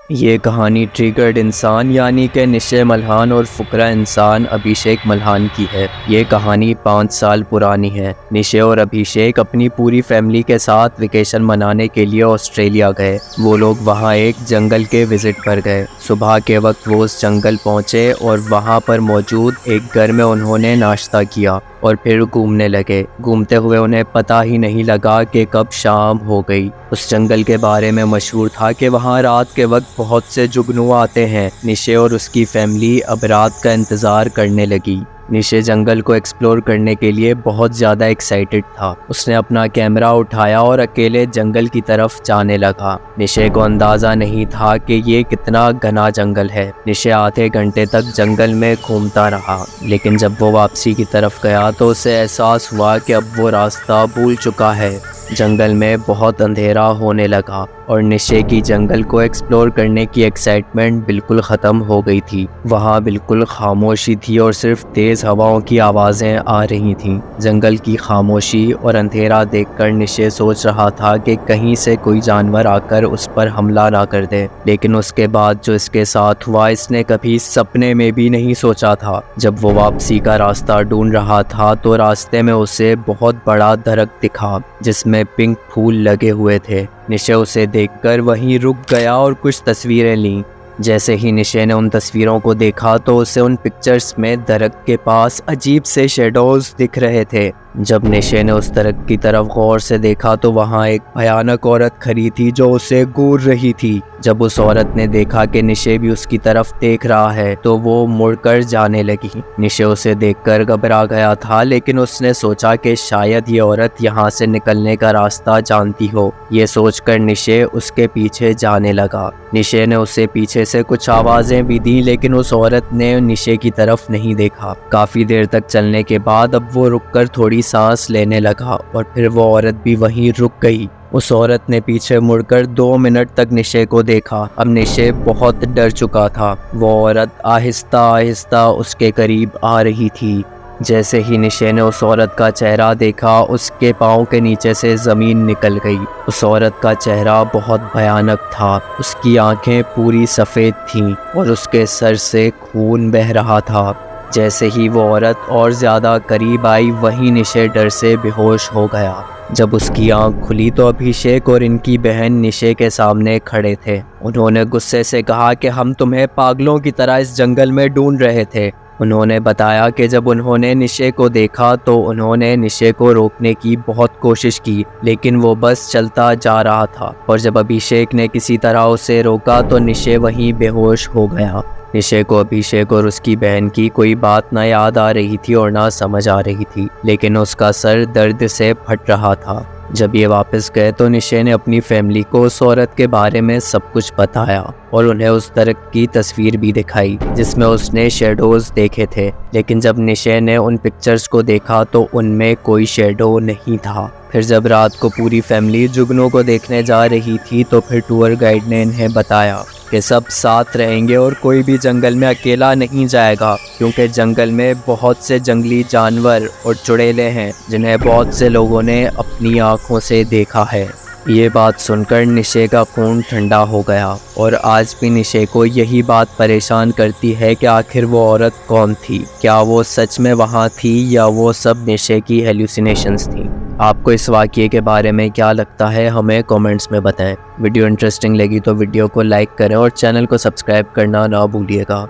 ये कहानी ट्रिगर्ड इंसान यानी कि निशे मल्हान और फुकरा इंसान अभिषेक मल्हान की है। ये कहानी 5 साल पुरानी है। निशे और अभिषेक अपनी पूरी फैमिली के साथ वेकेशन मनाने के लिए ऑस्ट्रेलिया गए। वो लोग वहाँ एक जंगल के विजिट पर गए। सुबह के वक्त वो उस जंगल पहुँचे और वहाँ पर मौजूद एक घर में उन्होंने नाश्ता किया और फिर घूमने लगे। घूमते हुए उन्हें पता ही नहीं लगा कि कब शाम हो गई। उस जंगल के बारे में मशहूर था कि वहाँ रात के वक्त बहुत से जुगनू आते हैं। निशे और उसकी फैमिली अब रात का इंतज़ार करने लगी। निशे जंगल को एक्सप्लोर करने के लिए बहुत ज़्यादा एक्साइटेड था। उसने अपना कैमरा उठाया और अकेले जंगल की तरफ जाने लगा। निशे को अंदाज़ा नहीं था कि ये कितना घना जंगल है। निशे आधे घंटे तक जंगल में घूमता रहा, लेकिन जब वो वापसी की तरफ गया तो उसे एहसास हुआ कि अब वो रास्ता भूल चुका है। जंगल में बहुत अंधेरा होने लगा और निशे की जंगल को एक्सप्लोर करने की एक्साइटमेंट बिल्कुल ख़त्म हो गई थी। वहाँ बिल्कुल खामोशी थी और सिर्फ तेज़ हवाओं की आवाज़ें आ रही थीं। जंगल की खामोशी और अंधेरा देखकर निशे सोच रहा था कि कहीं से कोई जानवर आकर उस पर हमला ना कर दे, लेकिन उसके बाद जो इसके साथ हुआ इसने कभी सपने में भी नहीं सोचा था। जब वो वापसी का रास्ता ढूंढ रहा था तो रास्ते में उसे बहुत बड़ा दरख्त दिखा जिसमें पिंक फूल लगे हुए थे। निशे उसे देखकर वहीं रुक गया और कुछ तस्वीरें लीं। जैसे ही निशे ने उन तस्वीरों को देखा तो उसे उन पिक्चर्स में दरख्त के पास अजीब से शेडोज दिख रहे थे। जब निशे ने उस दरख्त की तरफ गौर से देखा तो वहाँ एक भयानक औरत खड़ी थी जो उसे घूर रही थी। जब उस औरत ने देखा कि निशे भी उसकी तरफ देख रहा है तो वो मुड़कर जाने लगी। निशे उसे देखकर घबरा गया था, लेकिन उसने सोचा कि शायद ये औरत यहाँ से निकलने का रास्ता जानती हो। ये सोचकर निशे उसके पीछे जाने लगा। निशे ने उसे पीछे से कुछ आवाज़ें भी दी, लेकिन उस औरत ने निशे की तरफ नहीं देखा। काफ़ी देर तक चलने के बाद अब वो रुककर थोड़ी सांस लेने लगा और फिर वो औरत भी वहीं रुक गई। उस औरत ने पीछे मुड़कर 2 मिनट तक निशे को देखा। अब निशे बहुत डर चुका था। वो औरत आहिस्ता आहिस्ता उसके करीब आ रही थी। जैसे ही निशे ने उस औरत का चेहरा देखा, उसके पाँव के नीचे से ज़मीन निकल गई। उस औरत का चेहरा बहुत भयानक था। उसकी आंखें पूरी सफ़ेद थीं और उसके सर से खून बह रहा था। जैसे ही वो औरत और ज़्यादा करीब आई, वहीं निशे डर से बेहोश हो गया। जब उसकी आंख खुली तो अभिषेक और इनकी बहन निशे के सामने खड़े थे। उन्होंने गुस्से से कहा कि हम तुम्हें पागलों की तरह इस जंगल में ढूंढ रहे थे। उन्होंने बताया कि जब उन्होंने निशे को देखा तो उन्होंने निशे को रोकने की बहुत कोशिश की, लेकिन वो बस चलता जा रहा था और जब अभिषेक ने किसी तरह उसे रोका तो निशे वहीं बेहोश हो गया। निशे को अभिषेक और उसकी बहन की कोई बात ना याद आ रही थी और ना समझ आ रही थी, लेकिन उसका सर दर्द से फट रहा था। जब ये वापस गए तो निशे ने अपनी फैमिली को उस औरत के बारे में सब कुछ बताया और उन्हें उस दरख्त की तस्वीर भी दिखाई जिसमें उसने शेडोज देखे थे। लेकिन जब निशे ने उन पिक्चर्स को देखा तो उनमें कोई शेडो नहीं था। फिर जब रात को पूरी फैमिली जुगनू को देखने जा रही थी तो फिर टूर गाइड ने इन्हें बताया कि सब साथ रहेंगे और कोई भी जंगल में अकेला नहीं जाएगा, क्योंकि जंगल में बहुत से जंगली जानवर और चुड़ैलें हैं जिन्हें बहुत से लोगों ने अपनी आंखों से देखा है। ये बात सुनकर निशे का खून ठंडा हो गया और आज भी निशे को यही बात परेशान करती है कि आखिर वो औरत कौन थी। क्या वो सच में वहाँ थी या वो सब निशे की हेल्यूसिनेशंस थी। आपको इस वाक़ये के बारे में क्या लगता है, हमें कमेंट्स में बताएं। वीडियो इंटरेस्टिंग लगी तो वीडियो को लाइक करें और चैनल को सब्सक्राइब करना ना भूलिएगा।